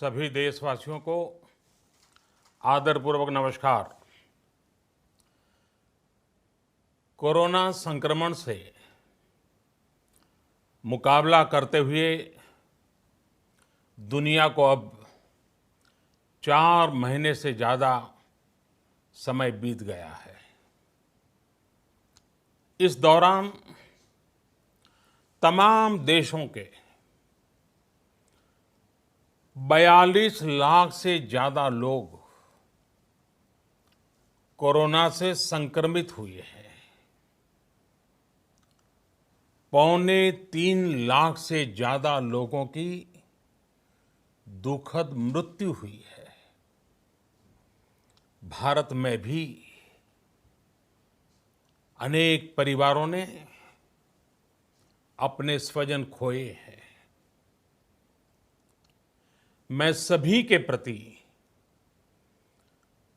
सभी देशवासियों को आदरपूर्वक नमस्कार। कोरोना संक्रमण से मुकाबला करते हुए दुनिया को अब 4 महीने से ज़्यादा समय बीत गया है। इस दौरान तमाम देशों के 42 लाख से ज़्यादा लोग कोरोना से संक्रमित हुए हैं। 2.25 लाख से ज़्यादा लोगों की दुखद मृत्यु हुई है। भारत में भी अनेक परिवारों ने अपने स्वजन खोए हैं। मैं सभी के प्रति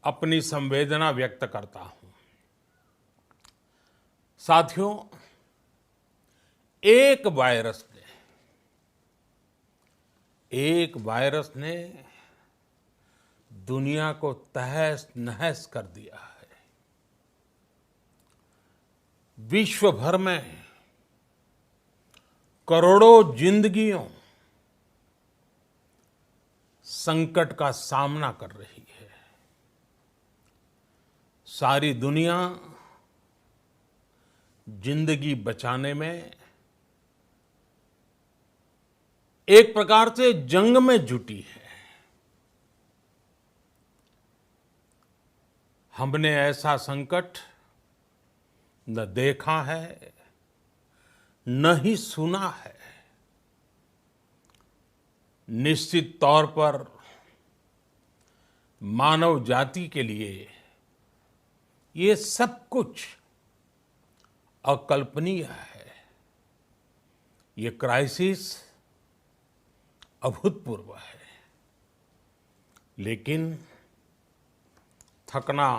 अपनी संवेदना व्यक्त करता हूं। साथियों, एक वायरस ने दुनिया को तहस नहस कर दिया है। विश्व भर में करोड़ों जिंदगियों संकट का सामना कर रही है। सारी दुनिया जिंदगी बचाने में एक प्रकार से जंग में जुटी है। हमने ऐसा संकट न देखा है, न ही सुना है। निश्चित तौर पर मानव जाति के लिए ये सब कुछ अकल्पनीय है। ये क्राइसिस अभूतपूर्व है। लेकिन थकना,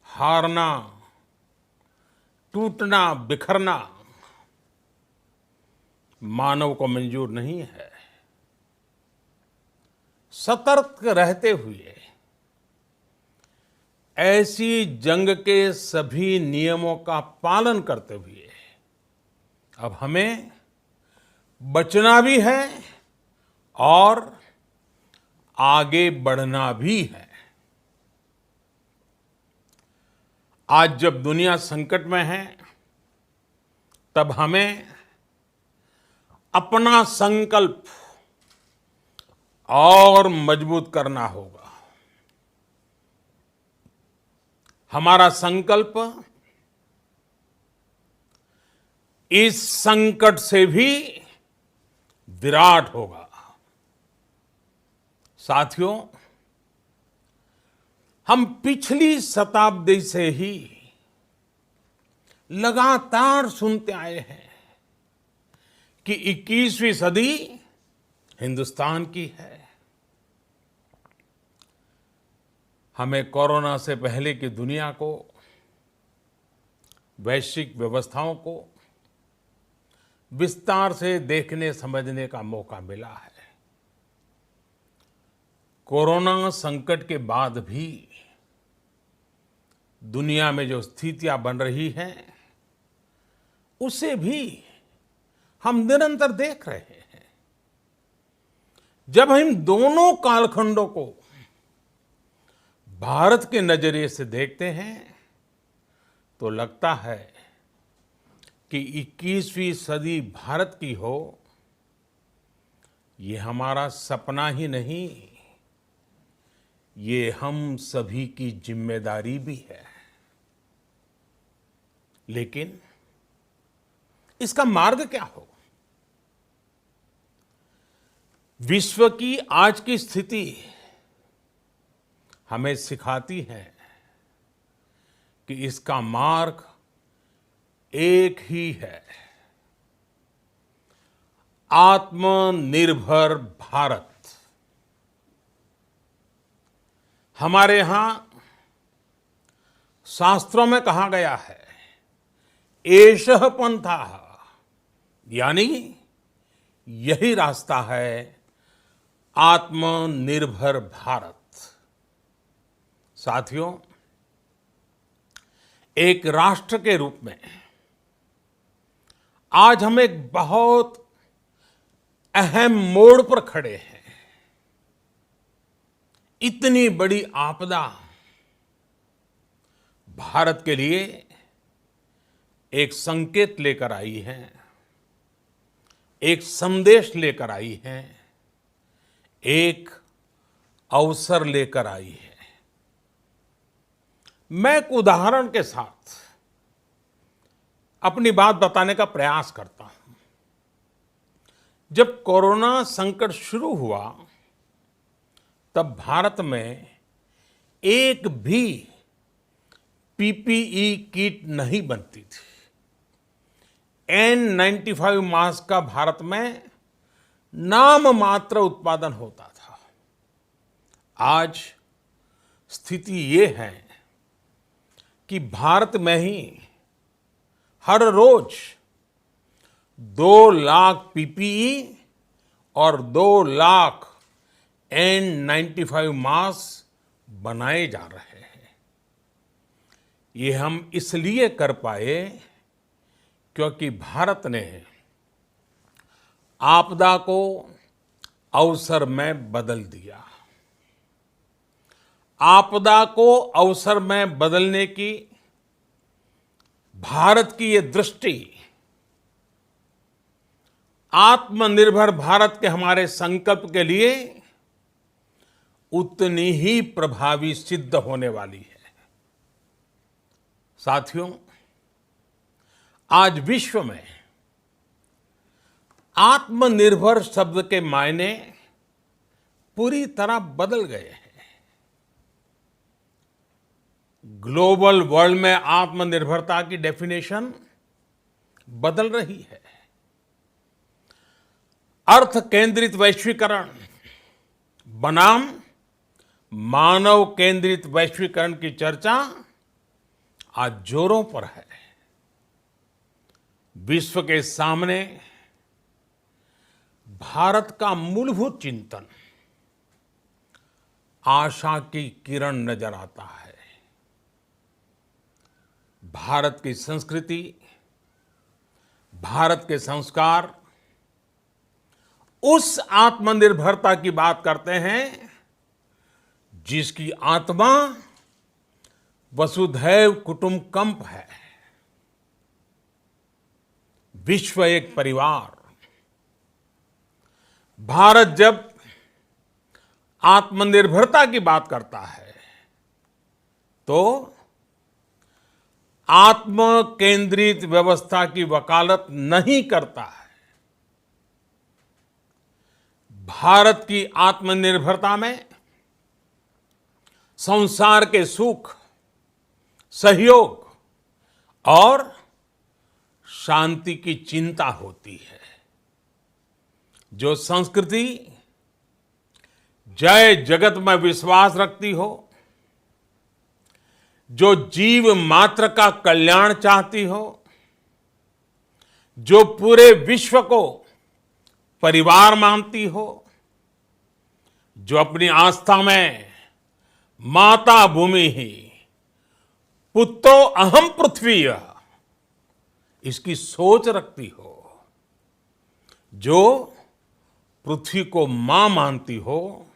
हारना, टूटना, बिखरना मानव को मंजूर नहीं है। सतर्क रहते हुए ऐसी जंग के सभी नियमों का पालन करते हुए अब हमें बचना भी है और आगे बढ़ना भी है। आज जब दुनिया संकट में है, तब हमें अपना संकल्प और मजबूत करना होगा। हमारा संकल्प इस संकट से भी विराट होगा। साथियों, हम पिछली शताब्दी से ही लगातार सुनते आए हैं कि 21वीं सदी हिंदुस्तान की है। हमें कोरोना से पहले की दुनिया को, वैश्विक व्यवस्थाओं को विस्तार से देखने समझने का मौका मिला है। कोरोना संकट के बाद भी दुनिया में जो स्थितियां बन रही हैं, उसे भी हम निरंतर देख रहे हैं। जब हम दोनों कालखंडों को भारत के नजरिए से देखते हैं, तो लगता है कि 21वीं सदी भारत की हो, ये हमारा सपना ही नहीं, ये हम सभी की जिम्मेदारी भी है। लेकिन इसका मार्ग क्या हो? विश्व की आज की स्थिति हमें सिखाती है कि इसका मार्ग एक ही है, आत्मनिर्भर भारत। हमारे यहां शास्त्रों में कहा गया है, एषः पंथः, यानी यही रास्ता है आत्मनिर्भर भारत। साथियों, एक राष्ट्र के रूप में आज हम एक बहुत अहम मोड़ पर खड़े हैं। इतनी बड़ी आपदा भारत के लिए एक संकेत लेकर आई है, एक संदेश लेकर आई है, एक अवसर लेकर आई है। मैं एक उदाहरण के साथ अपनी बात बताने का प्रयास करता हूं। जब कोरोना संकट शुरू हुआ, तब भारत में एक भी पीपीई किट नहीं बनती थी। N95 मास्क का भारत में नाम मात्र उत्पादन होता था। आज स्थिति ये है कि भारत में ही हर रोज 2 लाख पीपीई और 2 लाख N95 मास्क बनाए जा रहे हैं। ये हम इसलिए कर पाए क्योंकि भारत ने आपदा को अवसर में बदल दिया। आपदा को अवसर में बदलने की भारत की ये दृष्टि आत्मनिर्भर भारत के हमारे संकल्प के लिए उतनी ही प्रभावी सिद्ध होने वाली है। साथियों, आज विश्व में आत्मनिर्भर शब्द के मायने पूरी तरह बदल गए हैं। ग्लोबल वर्ल्ड में आत्मनिर्भरता की डेफिनेशन बदल रही है। अर्थ केंद्रित वैश्वीकरण बनाम मानव केंद्रित वैश्वीकरण की चर्चा आज जोरों पर है। विश्व के सामने भारत का मूलभूत चिंतन आशा की किरण नजर आता है। भारत की संस्कृति, भारत के संस्कार उस आत्मनिर्भरता की बात करते हैं जिसकी आत्मा वसुधैव कुटुंबकम है। विश्व एक परिवार। भारत जब आत्मनिर्भरता की बात करता है तो आत्म केंद्रित व्यवस्था की वकालत नहीं करता है। भारत की आत्मनिर्भरता में संसार के सुख, सहयोग और शांति की चिंता होती है। जो संस्कृति जय जगत में विश्वास रखती हो, जो जीव मात्र का कल्याण चाहती हो, जो पूरे विश्व को परिवार मानती हो, जो अपनी आस्था में माता भूमि ही पुत्रो अहम पृथ्वी इसकी सोच रखती हो, जो पृथ्वी को मां मानती हो,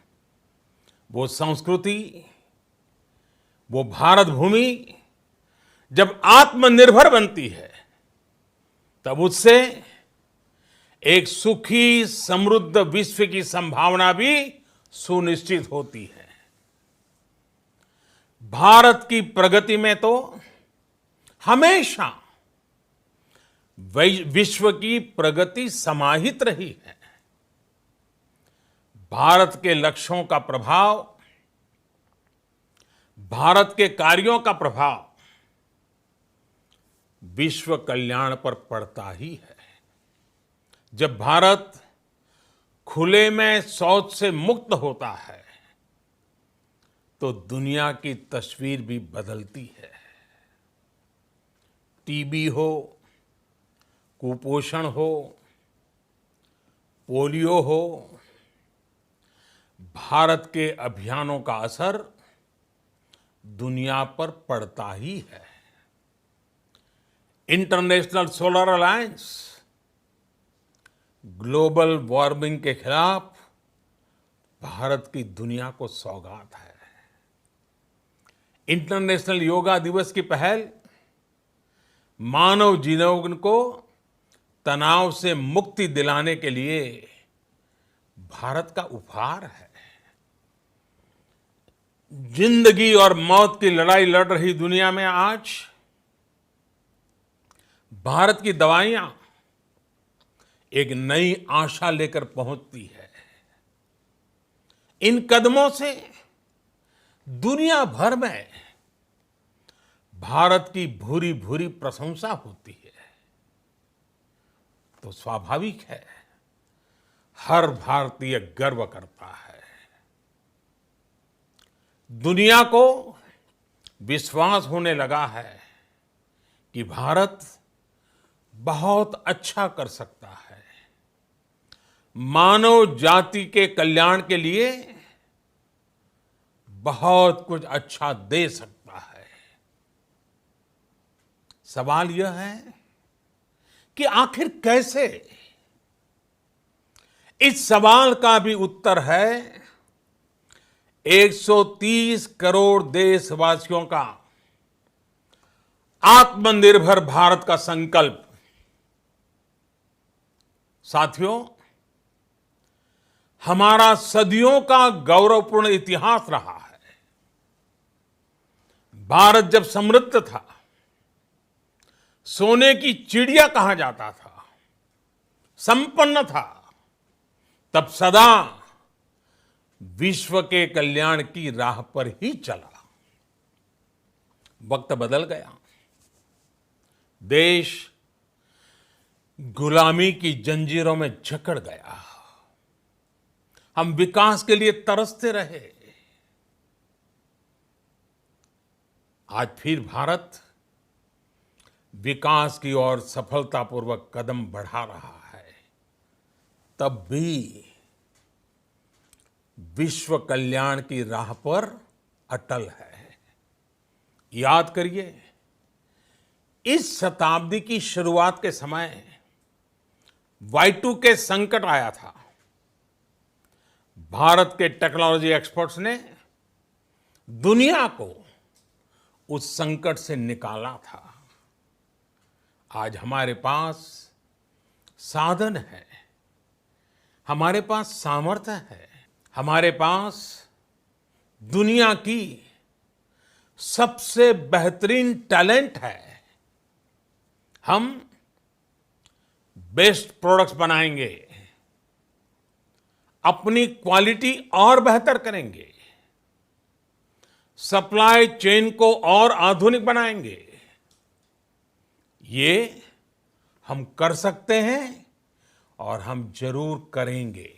वो संस्कृति, वो भारत भूमि जब आत्मनिर्भर बनती है तब उससे एक सुखी समृद्ध विश्व की संभावना भी सुनिश्चित होती है। भारत की प्रगति में तो हमेशा विश्व की प्रगति समाहित रही है। भारत के लक्ष्यों का प्रभाव, भारत के कार्यों का प्रभाव विश्व कल्याण पर पड़ता ही है। जब भारत खुले में शौच से मुक्त होता है तो दुनिया की तस्वीर भी बदलती है। टीबी हो, कुपोषण हो, पोलियो हो, भारत के अभियानों का असर दुनिया पर पड़ता ही है। International solar alliance global warming के खिलाफ भारत की दुनिया को सौगात है। इंटरनेशनल योगा दिवस की पहल मानव जीवन को तनाव से मुक्ति दिलाने के लिए भारत का उपहार है। जिंदगी और मौत की लड़ाई लड़ रही दुनिया में आज भारत की दवाइयां एक नई आशा लेकर पहुंचती है। इन कदमों से दुनिया भर में भारत की भूरी भूरी प्रशंसा होती है। तो स्वाभाविक है, हर भारतीय गर्व करता है। दुनिया को विश्वास होने लगा है कि भारत बहुत अच्छा कर सकता है, मानव जाति के कल्याण के लिए बहुत कुछ अच्छा दे सकता है। सवाल यह है कि आखिर कैसे? इस सवाल का भी उत्तर है 130 करोड़ देशवासियों का आत्मनिर्भर भारत का संकल्प। साथियों, हमारा सदियों का गौरवपूर्ण इतिहास रहा है। भारत जब समृद्ध था, सोने की चिड़िया कहा जाता था, संपन्न था, तब सदा विश्व के कल्याण की राह पर ही चला। वक्त बदल गया, देश गुलामी की जंजीरों में जकड़ गया। हम विकास के लिए तरसते रहे। आज फिर भारत विकास की ओर सफलतापूर्वक कदम बढ़ा रहा है। तब भी विश्व कल्याण की राह पर अटल है। याद करिए, इस शताब्दी की शुरुआत के समय Y2K संकट आया था। भारत के टेक्नोलॉजी एक्सपर्ट्स ने दुनिया को उस संकट से निकाला था। आज हमारे पास साधन है, हमारे पास सामर्थ्य है, हमारे पास दुनिया की सबसे बेहतरीन टैलेंट है। हम बेस्ट प्रोडक्ट्स बनाएंगे, अपनी क्वालिटी और बेहतर करेंगे, सप्लाई चेन को और आधुनिक बनाएंगे। ये हम कर सकते हैं और हम जरूर करेंगे।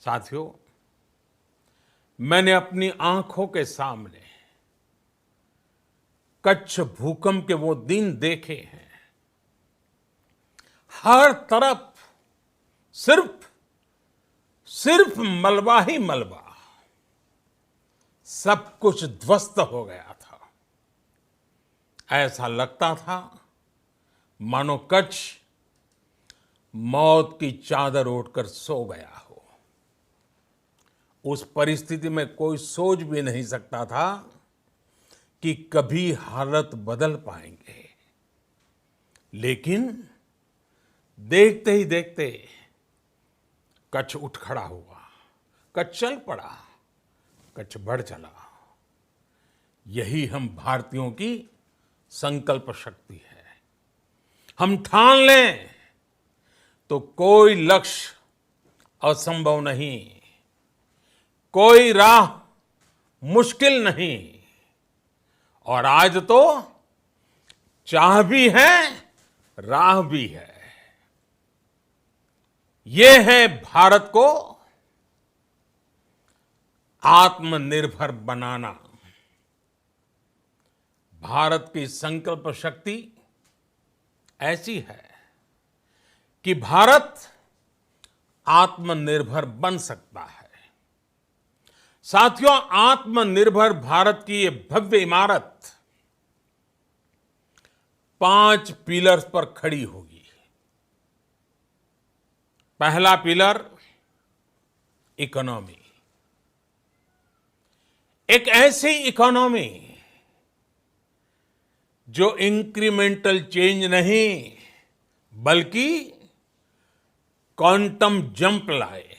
साथियों, मैंने अपनी आंखों के सामने कच्छ भूकंप के वो दिन देखे हैं। हर तरफ सिर्फ मलबा ही मलबा, सब कुछ ध्वस्त हो गया था। ऐसा लगता था मानो कच्छ मौत की चादर ओढ़कर सो गया हो। उस परिस्थिति में कोई सोच भी नहीं सकता था कि कभी हालत बदल पाएंगे। लेकिन देखते ही देखते कच्छ उठ खड़ा हुआ, कच्छ चल पड़ा, कच्छ बढ़ चला। यही हम भारतीयों की संकल्प शक्ति है। हम ठान लें तो कोई लक्ष्य असंभव नहीं, कोई राह मुश्किल नहीं। और आज तो चाह भी है, राह भी है। ये है भारत को आत्मनिर्भर बनाना। भारत की संकल्प शक्ति ऐसी है कि भारत आत्मनिर्भर बन सकता है। साथियों, आत्मनिर्भर भारत की ये भव्य इमारत 5 पिलर्स पर खड़ी होगी। पहला पिलर, इकोनॉमी। एक ऐसी इकोनॉमी जो इंक्रीमेंटल चेंज नहीं बल्कि क्वांटम जंप लाए।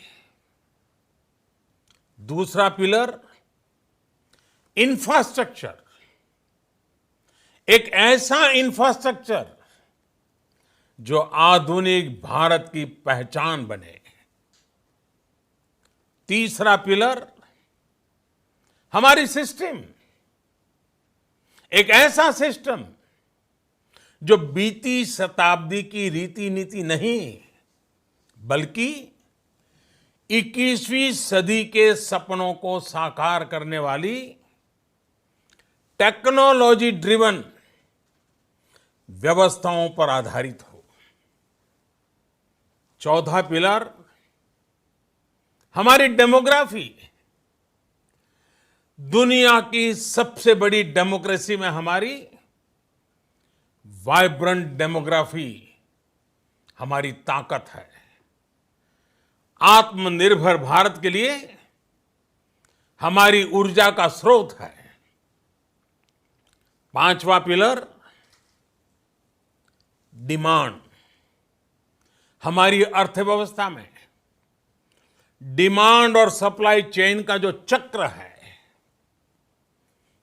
दूसरा पिलर, इंफ्रास्ट्रक्चर। एक ऐसा इंफ्रास्ट्रक्चर जो आधुनिक भारत की पहचान बने। तीसरा पिलर, हमारी सिस्टम। एक ऐसा सिस्टम जो बीती शताब्दी की रीति नीति नहीं बल्कि 21वीं सदी के सपनों को साकार करने वाली टेक्नोलॉजी ड्रिवन व्यवस्थाओं पर आधारित हो। चौथा पिलर, हमारी डेमोग्राफी। दुनिया की सबसे बड़ी डेमोक्रेसी में हमारी वाइब्रेंट डेमोग्राफी हमारी ताकत है। आत्मनिर्भर भारत के लिए हमारी ऊर्जा का स्रोत है। पांचवा पिलर, डिमांड। हमारी अर्थव्यवस्था में डिमांड और सप्लाई चेन का जो चक्र है,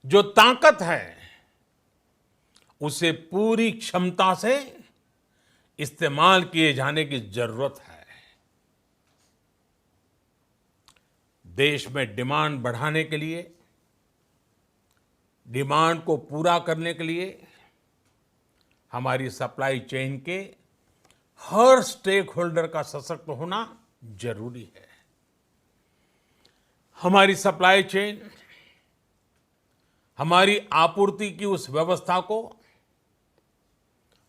जो ताकत है, उसे पूरी क्षमता से इस्तेमाल किए जाने की जरूरत है। देश में डिमांड बढ़ाने के लिए, डिमांड को पूरा करने के लिए हमारी सप्लाई चेन के हर स्टेक होल्डर का सशक्त होना जरूरी है। हमारी सप्लाई चेन, हमारी आपूर्ति की उस व्यवस्था को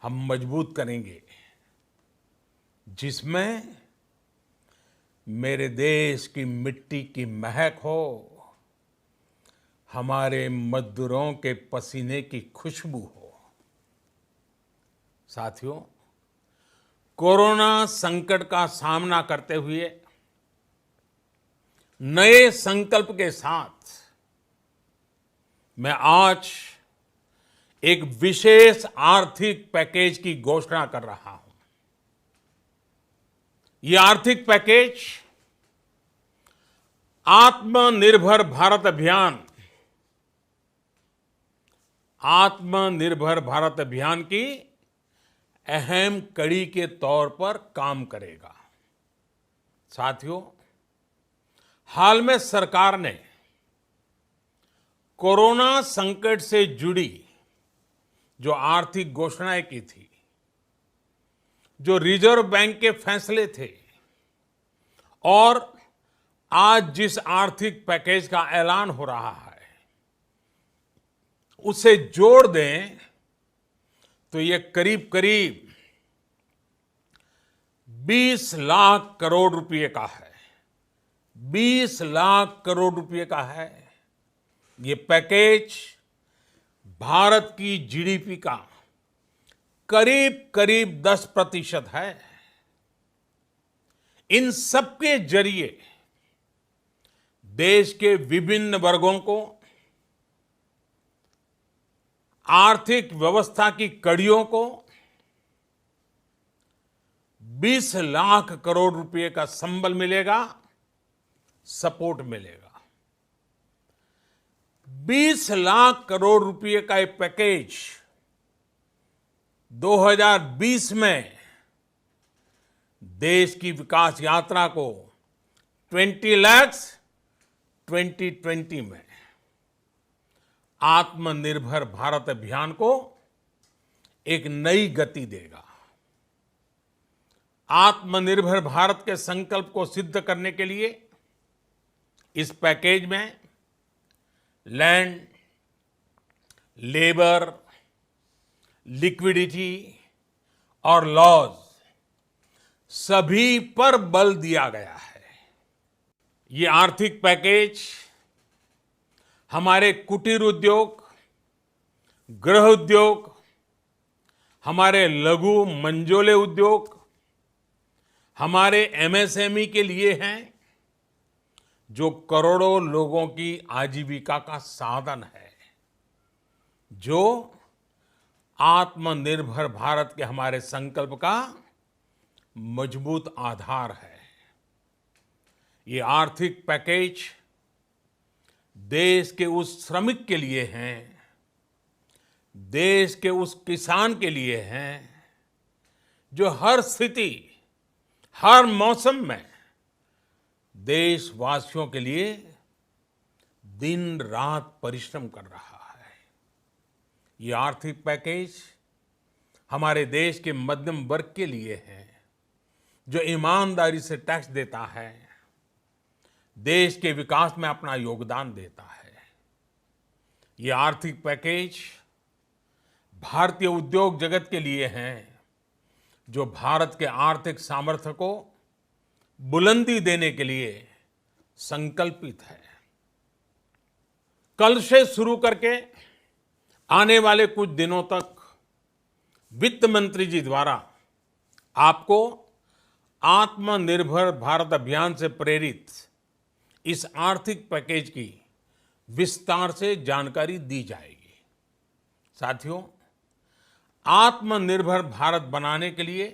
हम मजबूत करेंगे जिसमें मेरे देश की मिट्टी की महक हो, हमारे मजदूरों के पसीने की खुशबू हो। साथियों, कोरोना संकट का सामना करते हुए नए संकल्प के साथ मैं आज एक विशेष आर्थिक पैकेज की घोषणा कर रहा हूं। यह आर्थिक पैकेज आत्मनिर्भर भारत अभियान, आत्मनिर्भर भारत अभियान की अहम कड़ी के तौर पर काम करेगा। साथियों, हाल में सरकार ने कोरोना संकट से जुड़ी जो आर्थिक घोषणाएं की थी, जो रिजर्व बैंक के फैसले थे और आज जिस आर्थिक पैकेज का ऐलान हो रहा है, उसे जोड़ दें तो ये करीब करीब 20 लाख करोड़ रुपए का है। 20 लाख करोड़ रुपए का है। ये पैकेज भारत की जीडीपी का करीब करीब 10% है। इन सबके जरिए देश के विभिन्न वर्गों को आर्थिक व्यवस्था की कड़ियों को 20 लाख करोड़ रुपए का संबल मिलेगा, सपोर्ट मिलेगा। 20 लाख करोड़ रुपए का एक पैकेज 2020 में देश की विकास यात्रा को 20 लाख 2020 में आत्मनिर्भर भारत अभियान को एक नई गति देगा। आत्मनिर्भर भारत के संकल्प को सिद्ध करने के लिए इस पैकेज में लैंड, लेबर, लिक्विडिटी और लॉज सभी पर बल दिया गया है। ये आर्थिक पैकेज हमारे कुटीर उद्योग, गृह उद्योग, हमारे लघु मंझोले उद्योग, हमारे एमएसएमई के लिए हैं, जो करोड़ों लोगों की आजीविका का साधन है, जो आत्मनिर्भर भारत के हमारे संकल्प का मजबूत आधार है। ये आर्थिक पैकेज देश के उस श्रमिक के लिए हैं, देश के उस किसान के लिए हैं, जो हर स्थिति, हर मौसम में देशवासियों के लिए दिन रात परिश्रम कर रहा है। ये आर्थिक पैकेज हमारे देश के मध्यम वर्ग के लिए है, जो ईमानदारी से टैक्स देता है, देश के विकास में अपना योगदान देता है। ये आर्थिक पैकेज भारतीय उद्योग जगत के लिए हैं, जो भारत के आर्थिक सामर्थ्य को बुलंदी देने के लिए संकल्पित है। कल से शुरू करके आने वाले कुछ दिनों तक वित्त मंत्री जी द्वारा आपको आत्मनिर्भर भारत अभियान से प्रेरित इस आर्थिक पैकेज की विस्तार से जानकारी दी जाएगी। साथियों, आत्मनिर्भर भारत बनाने के लिए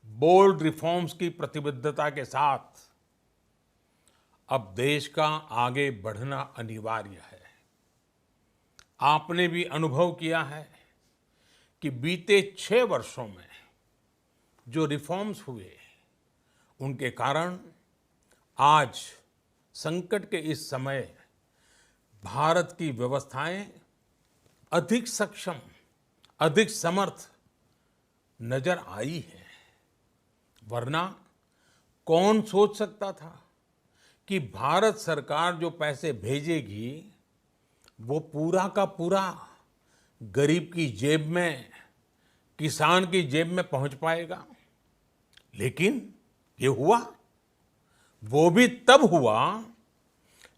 बोल्ड रिफॉर्म्स की प्रतिबद्धता के साथ अब देश का आगे बढ़ना अनिवार्य है। आपने भी अनुभव किया है कि बीते 6 वर्षों में जो रिफॉर्म्स हुए, उनके कारण आज संकट के इस समय भारत की व्यवस्थाएं अधिक सक्षम, अधिक समर्थ नजर आई है। वरना कौन सोच सकता था कि भारत सरकार जो पैसे भेजेगी वो पूरा का पूरा गरीब की जेब में, किसान की जेब में पहुंच पाएगा। लेकिन ये हुआ, वो भी तब हुआ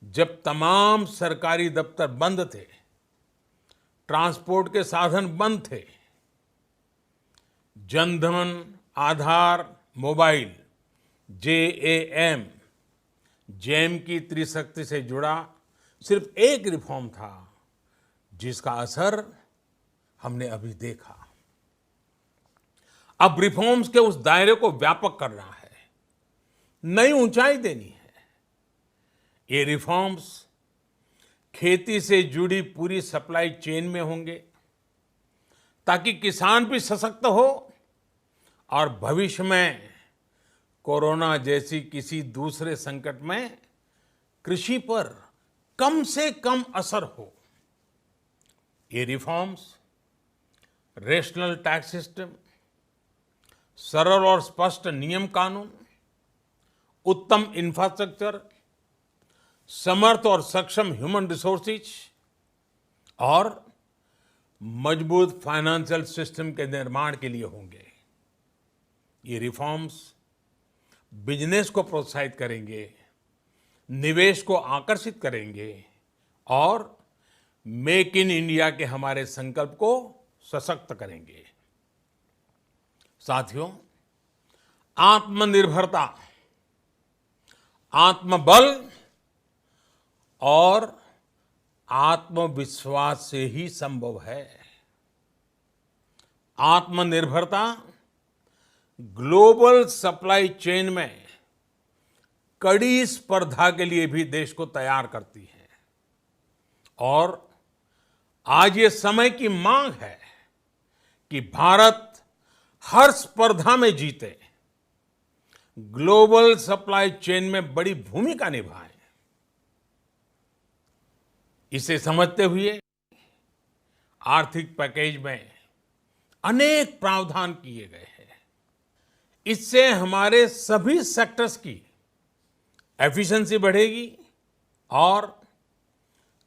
जब तमाम सरकारी दफ्तर बंद थे, ट्रांसपोर्ट के साधन बंद थे। जनधन, आधार, मोबाइल, जेएएम, जैम की त्रिशक्ति से जुड़ा सिर्फ एक रिफॉर्म था, जिसका असर हमने अभी देखा। अब रिफॉर्म्स के उस दायरे को व्यापक करना है, नई ऊंचाई देनी है। ये रिफॉर्म्स खेती से जुड़ी पूरी सप्लाई चेन में होंगे, ताकि किसान भी सशक्त हो और भविष्य में कोरोना जैसी किसी दूसरे संकट में कृषि पर कम से कम असर हो। ये रिफॉर्म्स रेशनल टैक्स सिस्टम, सरल और स्पष्ट नियम कानून, उत्तम इंफ्रास्ट्रक्चर, समर्थ और सक्षम ह्यूमन रिसोर्सेज और मजबूत फाइनेंशियल सिस्टम के निर्माण के लिए होंगे। ये रिफॉर्म्स बिजनेस को प्रोत्साहित करेंगे, निवेश को आकर्षित करेंगे और मेक इन इंडिया के हमारे संकल्प को सशक्त करेंगे। साथियों, आत्मनिर्भरता, आत्मबल और आत्मविश्वास से ही संभव है। आत्मनिर्भरता ग्लोबल सप्लाई चेन में कड़ी स्पर्धा के लिए भी देश को तैयार करती है और आज ये समय की मांग है कि भारत हर स्पर्धा में जीते, ग्लोबल सप्लाई चेन में बड़ी भूमिका निभाए। इसे समझते हुए आर्थिक पैकेज में अनेक प्रावधान किए गए हैं। इससे हमारे सभी सेक्टर्स की एफिशिएंसी बढ़ेगी और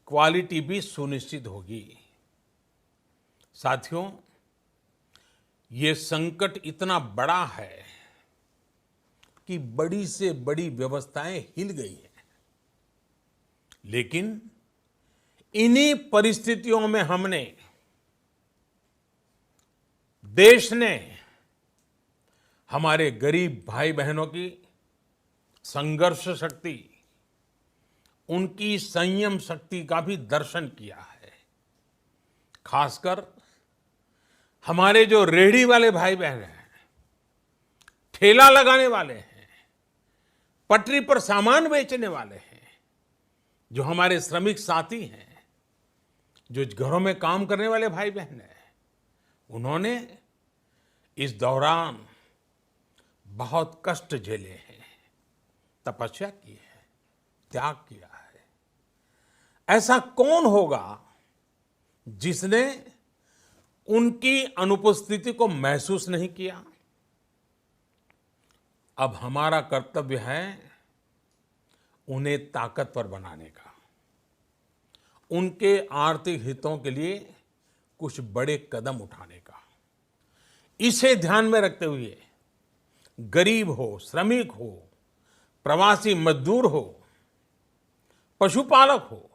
क्वालिटी भी सुनिश्चित होगी। साथियों, ये संकट इतना बड़ा है कि बड़ी से बड़ी व्यवस्थाएं हिल गई हैं। लेकिन इन्हीं परिस्थितियों में देश ने हमारे गरीब भाई बहनों की संघर्ष शक्ति, उनकी संयम शक्ति का भी दर्शन किया है। खासकर हमारे जो रेहड़ी वाले भाई बहन हैं, ठेला लगाने वाले हैं, पटरी पर सामान बेचने वाले हैं, जो हमारे श्रमिक साथी हैं, जो घरों में काम करने वाले भाई बहन हैं, उन्होंने इस दौरान बहुत कष्ट झेले हैं, तपस्या की है, त्याग किया है। ऐसा कौन होगा जिसने उनकी अनुपस्थिति को महसूस नहीं किया? अब हमारा कर्तव्य है उन्हें ताकतवर बनाने का, उनके आर्थिक हितों के लिए कुछ बड़े कदम उठाने का। इसे ध्यान में रखते हुए गरीब हो, श्रमिक हो, प्रवासी मजदूर हो, पशुपालक हो,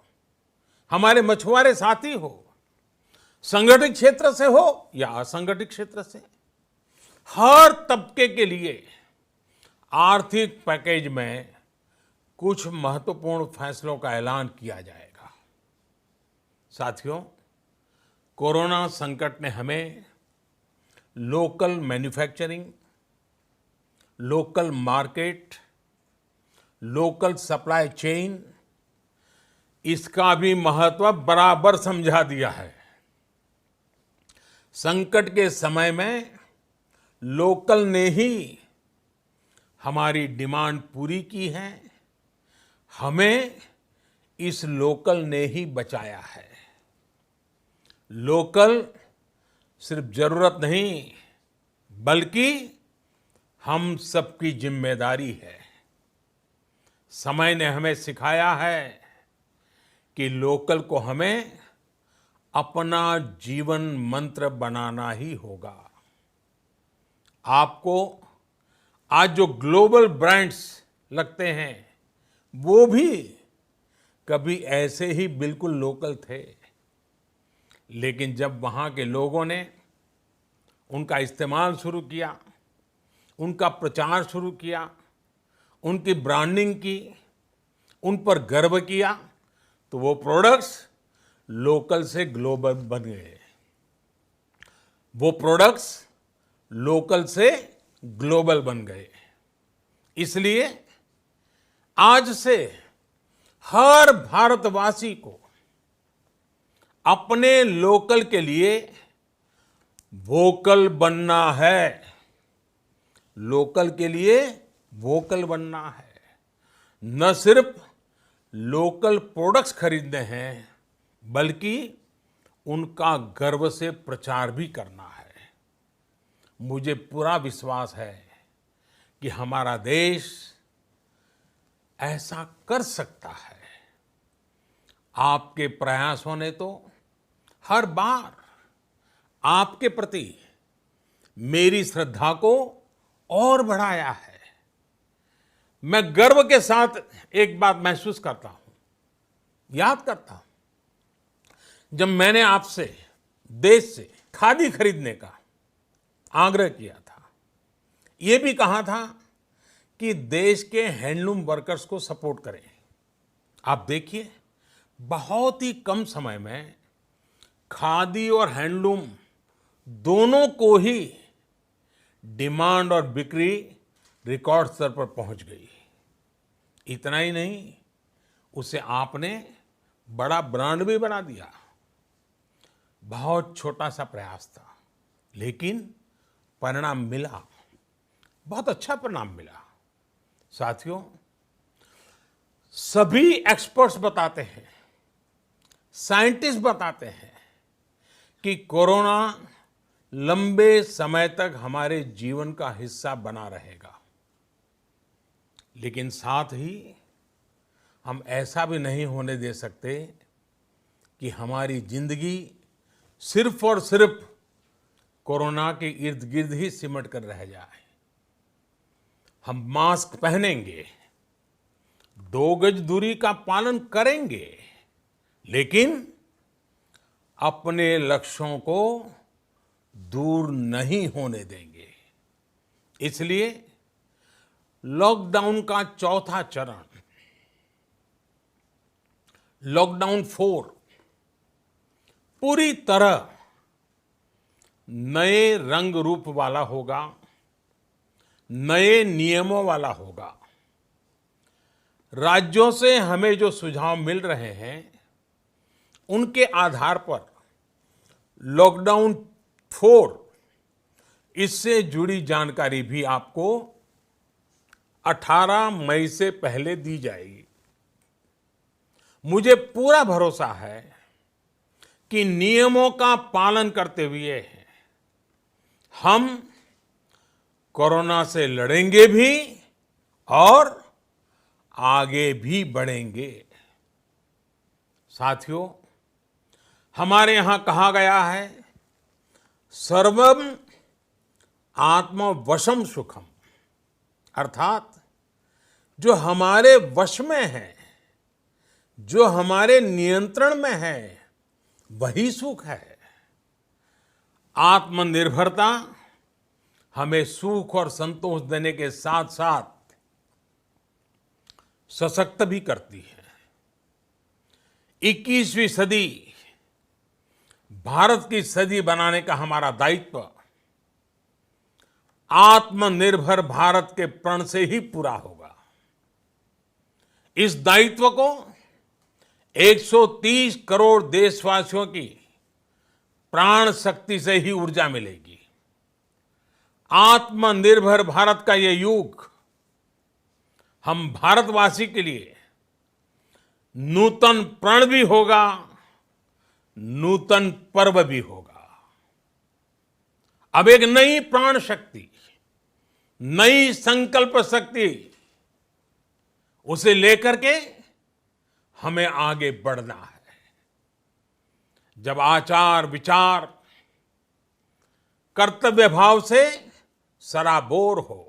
हमारे मछुआरे साथी हो, संगठित क्षेत्र से हो या असंगठित क्षेत्र से, हर तबके के लिए आर्थिक पैकेज में कुछ महत्वपूर्ण फैसलों का ऐलान किया जाएगा। साथियों, कोरोना संकट ने हमें local manufacturing, local market, local supply chain, इसका भी महत्व बराबर समझा दिया है। संकट के समय में लोकल ने ही हमारी डिमांड पूरी की है, हमें इस लोकल ने ही बचाया है। लोकल सिर्फ जरूरत नहीं, बल्कि हम सबकी जिम्मेदारी है। समय ने हमें सिखाया है कि लोकल को हमें अपना जीवन मंत्र बनाना ही होगा। आपको आज जो ग्लोबल ब्रांड्स लगते हैं, वो भी कभी ऐसे ही बिल्कुल लोकल थे, लेकिन जब वहाँ के लोगों ने उनका इस्तेमाल शुरू किया, उनका प्रचार शुरू किया, उनकी ब्रांडिंग की, उन पर गर्व किया, तो वो प्रोडक्ट्स लोकल से ग्लोबल बन गए। वो प्रोडक्ट्स लोकल से ग्लोबल बन गए। इसलिए आज से हर भारतवासी को अपने लोकल के लिए वोकल बनना है। लोकल के लिए वोकल बनना है। न सिर्फ लोकल प्रोडक्ट्स खरीदने हैं, बल्कि उनका गर्व से प्रचार भी करना है। मुझे पूरा विश्वास है कि हमारा देश ऐसा कर सकता है। आपके प्रयासों ने तो हर बार आपके प्रति मेरी श्रद्धा को और बढ़ाया है। मैं गर्व के साथ एक बात महसूस करता हूं, याद करता हूं, जब मैंने आपसे देश से खादी खरीदने का आग्रह किया था, यह भी कहा था कि देश के हैंडलूम वर्कर्स को सपोर्ट करें। आप देखिए, बहुत ही कम समय में खादी और हैंडलूम दोनों को ही डिमांड और बिक्री रिकॉर्ड स्तर पर पहुंच गई। इतना ही नहीं, उसे आपने बड़ा ब्रांड भी बना दिया। बहुत छोटा सा प्रयास था, लेकिन परिणाम मिला, बहुत अच्छा परिणाम मिला। साथियों, सभी एक्सपर्ट्स बताते हैं, साइंटिस्ट बताते हैं कि कोरोना लंबे समय तक हमारे जीवन का हिस्सा बना रहेगा। लेकिन साथ ही हम ऐसा भी नहीं होने दे सकते कि हमारी जिंदगी सिर्फ और सिर्फ कोरोना के इर्द गिर्द ही सिमट कर रह जाए। हम मास्क पहनेंगे, 2 गज दूरी का पालन करेंगे, लेकिन अपने लक्ष्यों को दूर नहीं होने देंगे। इसलिए लॉकडाउन का चौथा चरण, लॉकडाउन 4, पूरी तरह नए रंग रूप वाला होगा, नए नियमों वाला होगा। राज्यों से हमें जो सुझाव मिल रहे हैं, उनके आधार पर लॉकडाउन 4, इससे जुड़ी जानकारी भी आपको 18 मई से पहले दी जाएगी। मुझे पूरा भरोसा है कि नियमों का पालन करते हुए हम कोरोना से लड़ेंगे भी और आगे भी बढ़ेंगे। साथियों, हमारे यहां कहा गया है, सर्वम आत्मवशम सुखम, अर्थात जो हमारे वश में है, जो हमारे नियंत्रण में है, वही सुख है। आत्मनिर्भरता हमें सुख और संतोष देने के साथ साथ सशक्त भी करती है। 21वीं सदी भारत की सदी बनाने का हमारा दायित्व आत्मनिर्भर भारत के प्रण से ही पूरा होगा। इस दायित्व को 130 करोड़ देशवासियों की प्राण शक्ति से ही ऊर्जा मिलेगी। आत्मनिर्भर भारत का ये युग हम भारतवासी के लिए नूतन प्रण भी होगा, नूतन पर्व भी होगा। अब एक नई प्राण शक्ति, नई संकल्प शक्ति, उसे लेकर के हमें आगे बढ़ना है। जब आचार विचार कर्तव्य भाव से सराबोर हो,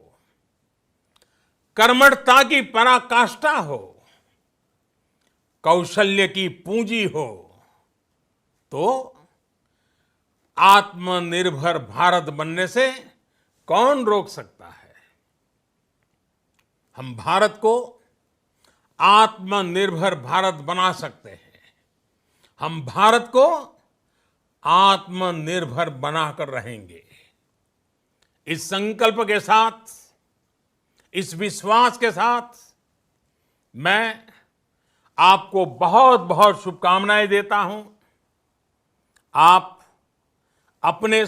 कर्मठता की पराकाष्ठा हो, कौशल्य की पूंजी हो, तो आत्मनिर्भर भारत बनने से कौन रोक सकता है। हम भारत को आत्मनिर्भर भारत बना सकते हैं। हम भारत को आत्मनिर्भर बनाकर रहेंगे। इस संकल्प के साथ, इस विश्वास के साथ मैं आपको बहुत बहुत शुभकामनाएं देता हूं। आप अपने